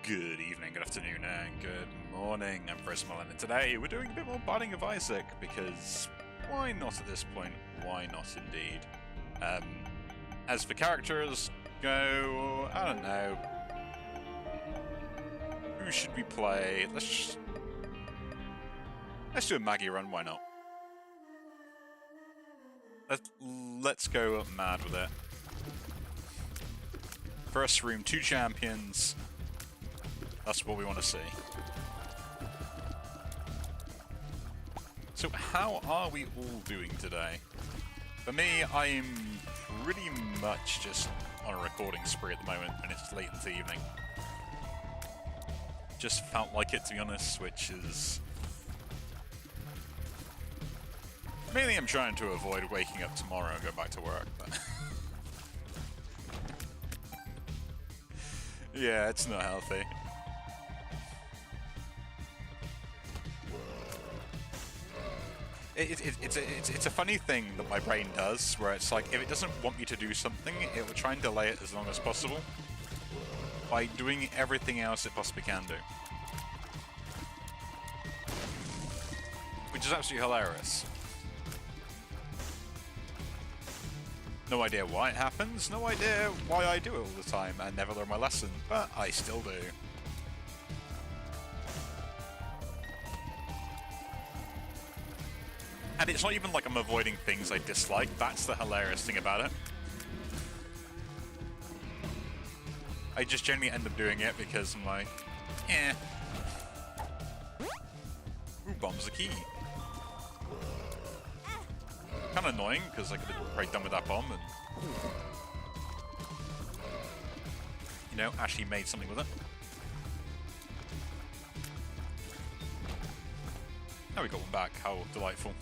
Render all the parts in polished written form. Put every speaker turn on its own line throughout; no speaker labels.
Good evening, good afternoon, and good morning. I'm Prismal, and today we're doing a bit more Binding of Issac, because why not at this point? Why not indeed? As for characters go, I don't know. Who should we play? Let's do a Maggie run, why not? Let's go mad with it. First room, 2 champions. That's what we want to see. So how are we all doing today? For me, I'm pretty much just on a recording spree at the moment, and it's late into the evening. Just felt like it, to be honest, which is... Mainly I'm trying to avoid waking up tomorrow and go back to work, but... Yeah, it's not healthy. It's a funny thing that my brain does, where it's like, if it doesn't want me to do something, it will try and delay it as long as possible by doing everything else it possibly can do. Which is absolutely hilarious. No idea why it happens, no idea why I do it all the time and never learn my lesson, but I still do. And it's not even like I'm avoiding things I dislike, that's the hilarious thing about it. I just generally end up doing it because I'm like, eh. Ooh, bomb's the key. Kind of annoying, because I could have probably done with that bomb and... You know, actually made something with it. Now we got one back, how delightful.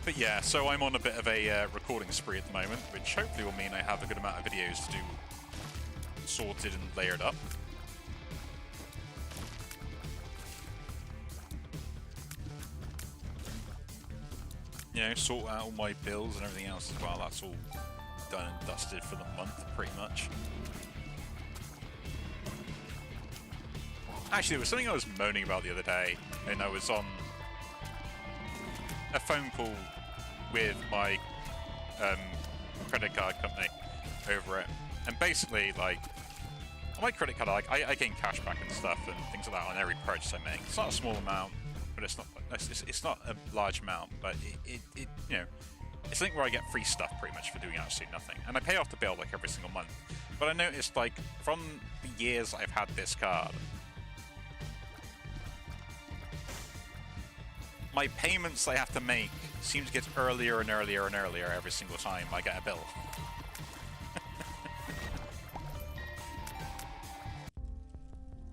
But yeah, so I'm on a bit of a recording spree at the moment, which hopefully will mean I have a good amount of videos to do sorted and layered up. You know, sort out all my bills and everything else as well. That's all done and dusted for the month, pretty much. Actually, there was something I was moaning about the other day, and I was on a phone call with my credit card company over it, and basically, like, on my credit card, like, I gain cash back and stuff and things like that on every purchase I make. It's not a small amount, but it's not a large amount, but it you know, it's something where I get free stuff pretty much for doing absolutely nothing, and I pay off the bill like every single month. But I noticed, like, from the years I've had this card, my payments I have to make seem to get earlier and earlier and earlier every single time I get a bill.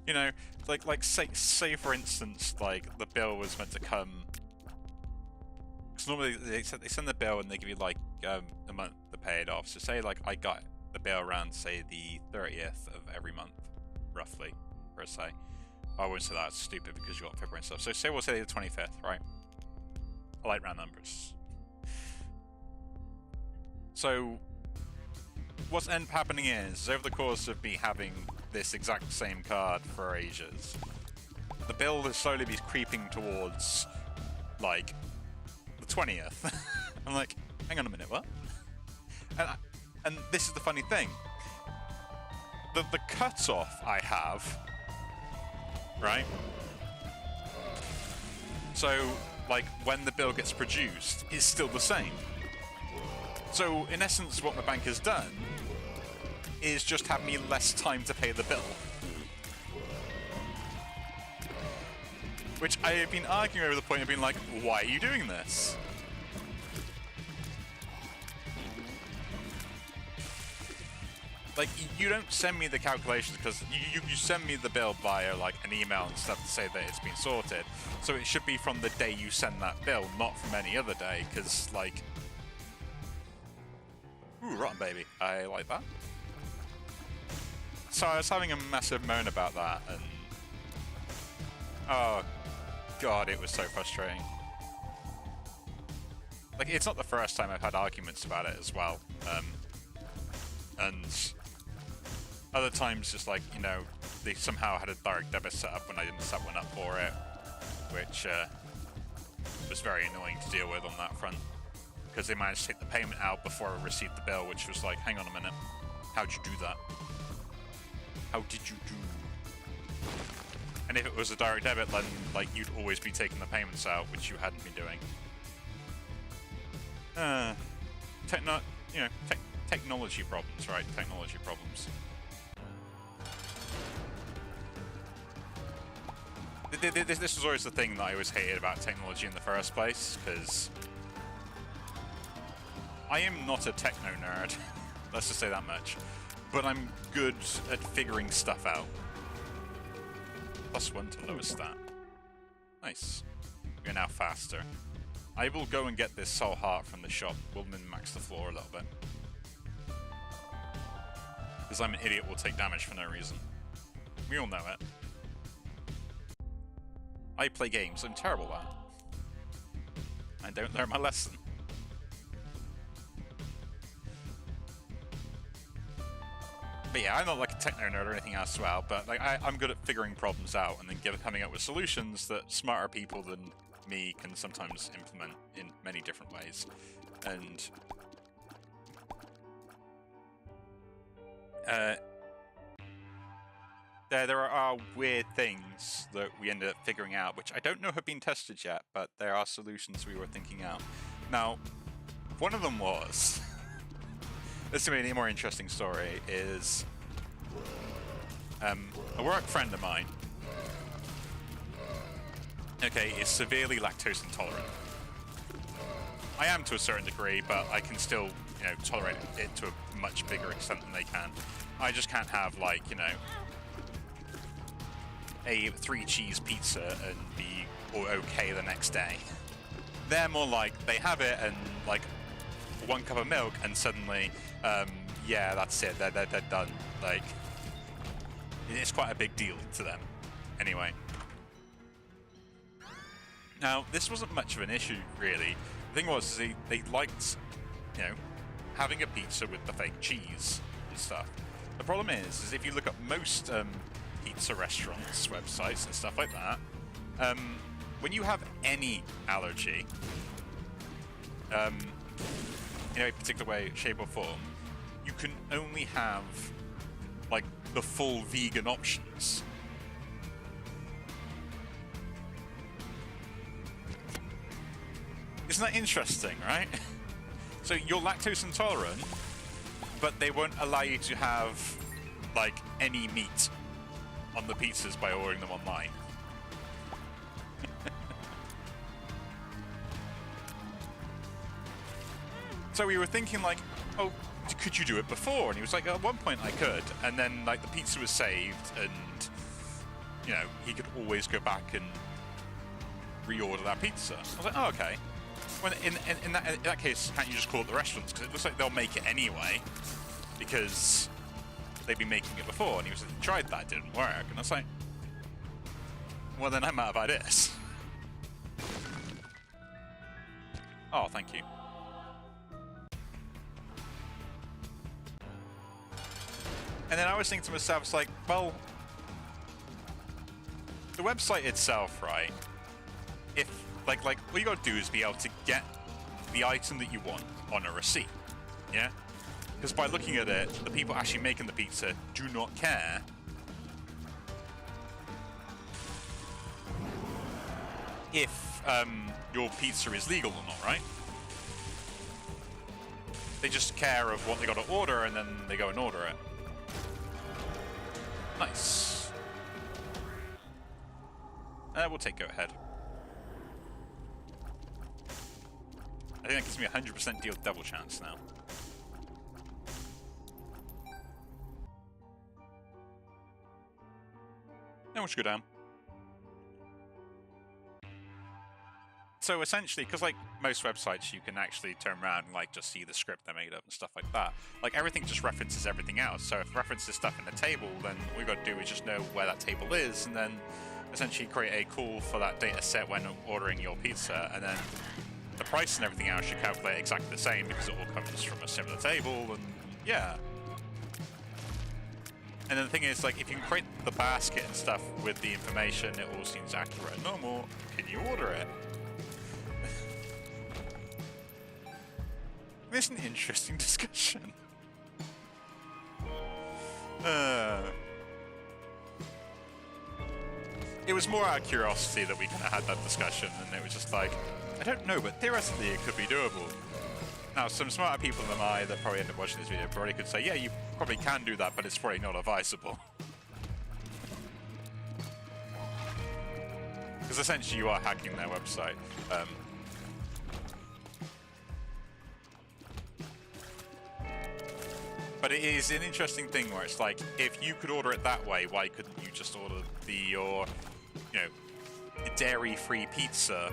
You know, like say for instance, like the bill was meant to come. Because normally they send the bill and they give you like a month to pay it off. So say like I got the bill around say the 30th of every month, roughly, per se. I won't say that's stupid because you got February and stuff. So say we'll say the 25th, right? I like round numbers. So what's end up happening is, over the course of me having this exact same card for ages, the bill has slowly been creeping towards like the 20th. I'm like, hang on a minute, what? And this is the funny thing. The cutoff I have, right? So, like, when the bill gets produced, is still the same. So, in essence, what my bank has done is just have me less time to pay the bill. Which I have been arguing over the point of being like, why are you doing this? Like, you don't send me the calculations because you send me the bill via, like, an email and stuff to say that it's been sorted. So it should be from the day you send that bill, not from any other day, because, like... Ooh, rotten baby. I like that. So I was having a massive moan about that, and... Oh, God, it was so frustrating. Like, it's not the first time I've had arguments about it as well. And Other times, just like, you know, they somehow had a direct debit set up when I didn't set one up for it, which was very annoying to deal with on that front, because they managed to take the payment out before I received the bill, which was like, hang on a minute, how'd you do that? How did you do? And if it was a direct debit, then like you'd always be taking the payments out, which you hadn't been doing. Technology problems, right? Technology problems. This was always the thing that I always hated about technology in the first place, because I am not a techno nerd, let's just say that much, but I'm good at figuring stuff out. +1 to lowest stat. Nice. We're now faster. I will go and get this soul heart from the shop. We'll min-max the floor a little bit. Because I'm an idiot, will take damage for no reason. We all know it. I play games, I'm terrible at it. I don't learn my lesson. But yeah, I'm not like a techno nerd or anything else as well, but like I'm good at figuring problems out and then coming up with solutions that smarter people than me can sometimes implement in many different ways. And there are weird things that we ended up figuring out, which I don't know have been tested yet, but there are solutions we were thinking out. Now, one of them was... This is a more interesting story, is a work friend of mine, okay, is severely lactose intolerant. I am to a certain degree, but I can still, you know, tolerate it to a much bigger extent than they can. I just can't have, like, you know, a 3-cheese pizza and be okay the next day. They're more like, they have it and, like, 1 cup of milk and suddenly, yeah, that's it, they're done. Like, it's quite a big deal to them. Anyway. Now, this wasn't much of an issue, really. The thing was, they liked, you know, having a pizza with the fake cheese and stuff. The problem is if you look at most pizza restaurants, websites and stuff like that, when you have any allergy, in a particular way, shape or form, you can only have, like, the full vegan options. Isn't that interesting, right? So you're lactose intolerant, but they won't allow you to have, like, any meat on the pizzas by ordering them online. So we were thinking, like, oh, could you do it before? And he was like, at one point I could, and then, like, the pizza was saved, and, you know, he could always go back and reorder that pizza. I was like, oh, okay. Well, in that case, can't you just call it the restaurants? Because it looks like they'll make it anyway, because they've been making it before. And he was like, tried that, it didn't work. And I was like, well, then I'm out of ideas. Oh, thank you. And then I was thinking to myself, it's like, well, the website itself, right? If, like, all you gotta do is be able to get the item that you want on a receipt, yeah? Because by looking at it, the people actually making the pizza do not care if your pizza is legal or not, right? They just care of what they gotta order, and then they go and order it. Nice. We'll take go ahead. I think that gives me a 100% deal double chance now. Now we should go down. So essentially, because like most websites, you can actually turn around and like just see the script they made up and stuff like that. Like everything just references everything else. So if it references stuff in the table, then all we got to do is just know where that table is, and then essentially create a call for that data set when ordering your pizza, and then the price and everything else should calculate exactly the same because it all comes from a similar table, and yeah. And then the thing is, like, if you can create the basket and stuff with the information, it all seems accurate and normal. Can you order it? It's an interesting discussion. It was more out of curiosity that we kind of had that discussion, and it was just like, I don't know, but theoretically it could be doable. Now, some smarter people than I that probably end up watching this video probably could say, yeah, you probably can do that, but it's probably not advisable. Because essentially you are hacking their website. But it is an interesting thing where it's like, if you could order it that way, why couldn't you just order your dairy-free pizza,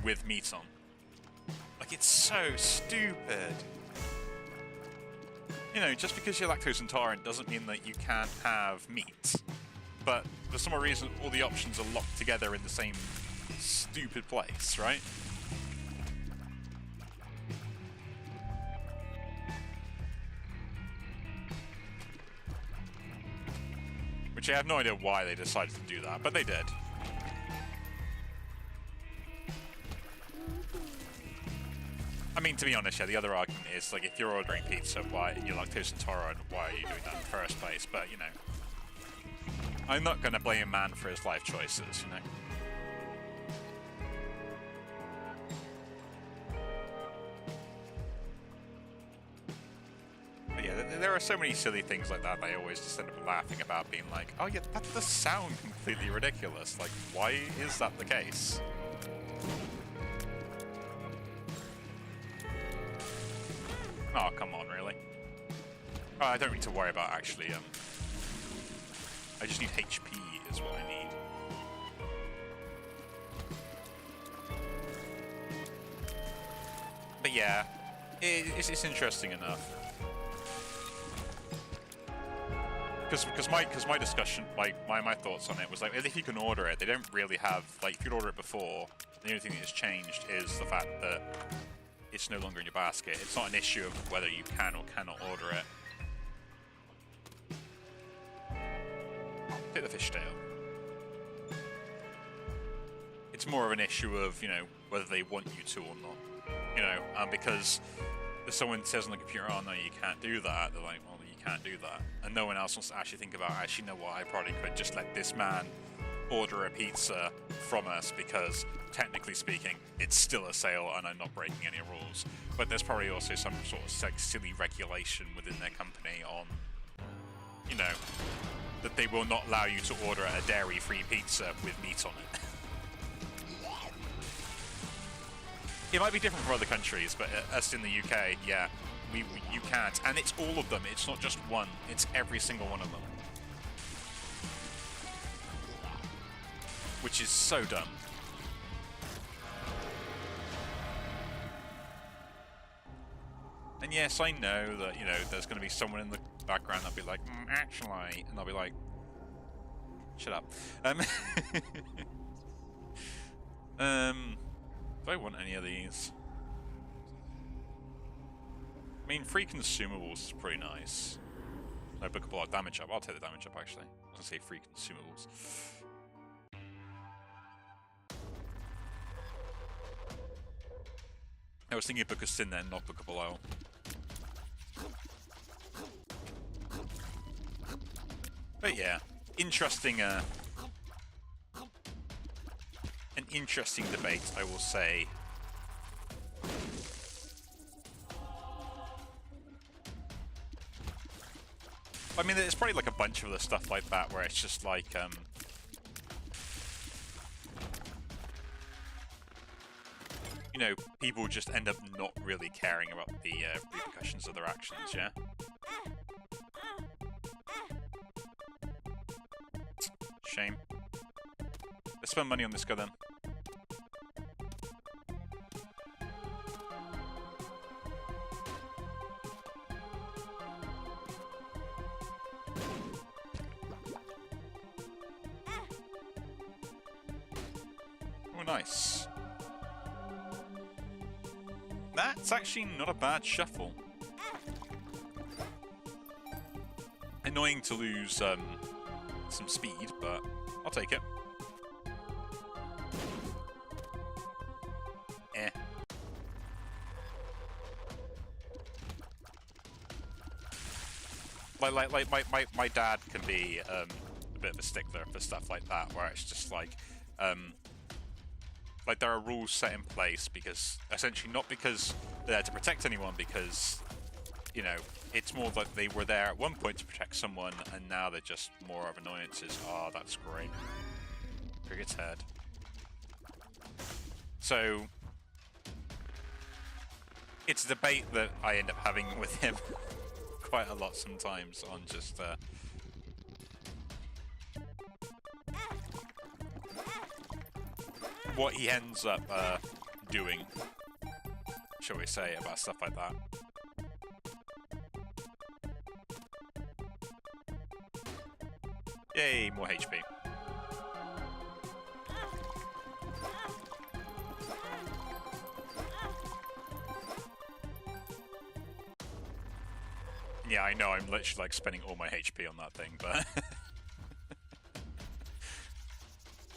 with meat on? Like, it's so stupid. Just because you're lactose intolerant doesn't mean that you can't have meat. But for some reason, all the options are locked together in the same stupid place, right? Which I have no idea why they decided to do that, but they did. I mean, to be honest, yeah, the other argument is, like, if you're ordering pizza, and you're lactose intolerant, why are you doing that in the first place? But, I'm not going to blame a man for his life choices, But yeah, there are so many silly things like that I always just end up laughing about, being like, oh yeah, that does sound completely ridiculous. Like, why is that the case? Oh, come on, really? Oh, I don't need to worry about actually, I just need HP is what I need. But yeah, it's interesting enough. Because my discussion, my thoughts on it was like, if you can order it, they don't really have, like, if you'd order it before, the only thing that's changed is the fact that it's no longer in your basket. It's not an issue of whether you can or cannot order it. Take the fishtail. It's more of an issue of, whether they want you to or not. Because if someone says on the computer, oh no, you can't do that, they're like, well, you can't do that. And no one else wants to actually think about, actually, you know what, I probably could just let this man order a pizza from us because, technically speaking, it's still a sale and I'm not breaking any rules. But there's probably also some sort of silly regulation within their company on, that they will not allow you to order a dairy-free pizza with meat on it. It might be different for other countries, but us in the UK, yeah, you can't. And it's all of them, it's not just one, it's every single one of them. Which is so dumb. And yes, I know that, there's going to be someone in the background that'll be like, actually, and I'll be like, shut up. Do I want any of these? I mean, free consumables is pretty nice. No bookable damage up. I'll take the damage up, actually. I was going to say free consumables. I was thinking book a sin then, not book a below. But yeah, interesting, an interesting debate, I will say. I mean, there's probably like a bunch of the stuff like that where it's just like, people just end up not really caring about the repercussions of their actions, yeah? Shame. Let's spend money on this guy then. Oh, nice. That's actually not a bad shuffle. Annoying to lose some speed, but I'll take it. Eh. Like my dad can be a bit of a stickler for stuff like that, where it's just like there are rules set in place because essentially not because they're there to protect anyone, because you know it's more like they were there at one point to protect someone and now they're just more of annoyances. Oh, that's great. Cricket's head. So it's a debate that I end up having with him quite a lot sometimes on just what he ends up doing, shall we say, about stuff like that. Yay, more HP. Yeah, I know, I'm literally like spending all my HP on that thing, but...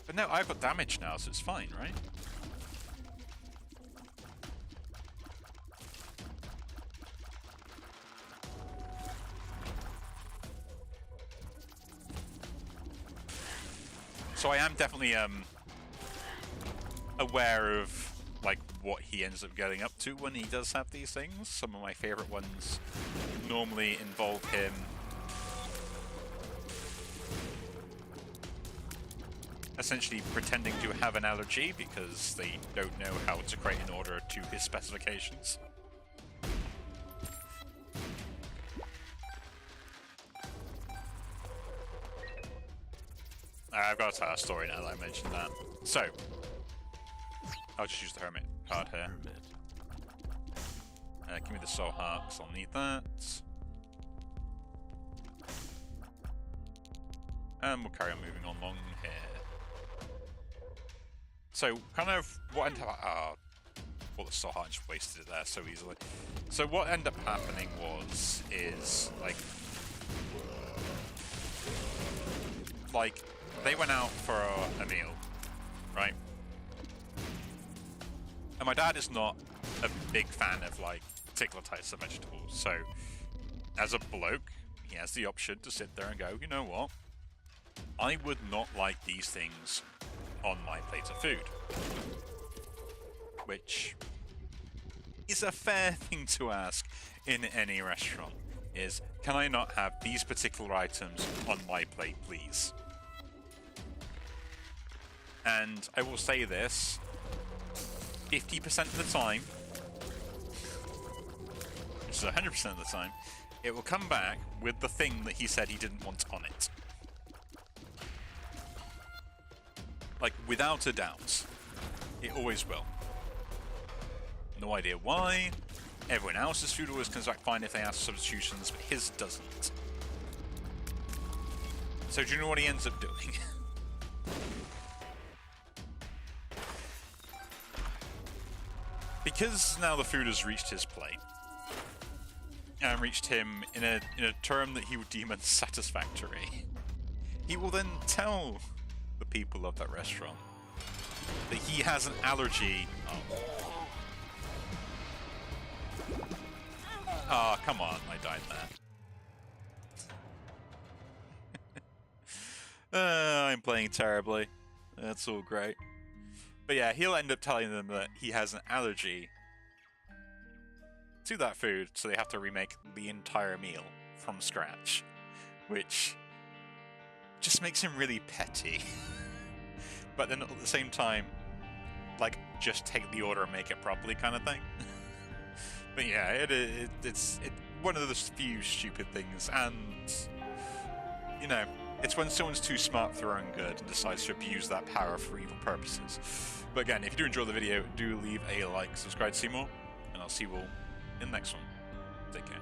But no, I've got damage now, so it's fine, right? So I am definitely aware of like what he ends up getting up to when he does have these things. Some of my favorite ones normally involve him essentially pretending to have an allergy because they don't know how to create an order to his specifications. I've got to tell a story now that I mentioned that. So, I'll just use the Hermit card here. Give me the Soul Heart, because I'll need that. And we'll carry on moving on along here. So, kind of what ended up... well, the Soul Heart just wasted it there so easily. So what ended up happening is, like, they went out for a meal, right? And my dad is not a big fan of, like, particular types of vegetables, so as a bloke, he has the option to sit there and go, you know what? I would not like these things on my plate of food. Which is a fair thing to ask in any restaurant, is, can I not have these particular items on my plate, please? And I will say this, 50% of the time, which is 100% of the time, it will come back with the thing that he said he didn't want on it. Like, without a doubt. It always will. No idea why. Everyone else's food always comes back fine if they ask substitutions, but his doesn't. So do you know what he ends up doing? Because now the food has reached his plate, and reached him in a term that he would deem unsatisfactory, he will then tell the people of that restaurant that he has an allergy. Oh, come on, I died there. I'm playing terribly. That's all great. But yeah, he'll end up telling them that he has an allergy to that food, so they have to remake the entire meal from scratch, which just makes him really petty. But then at the same time, like, just take the order and make it properly kind of thing. But yeah, it's one of those few stupid things, and, you know, it's when someone's too smart for their own good and decides to abuse that power for evil purposes. But again, if you do enjoy the video, do leave a like, subscribe to see more, and I'll see you all in the next one. Take care.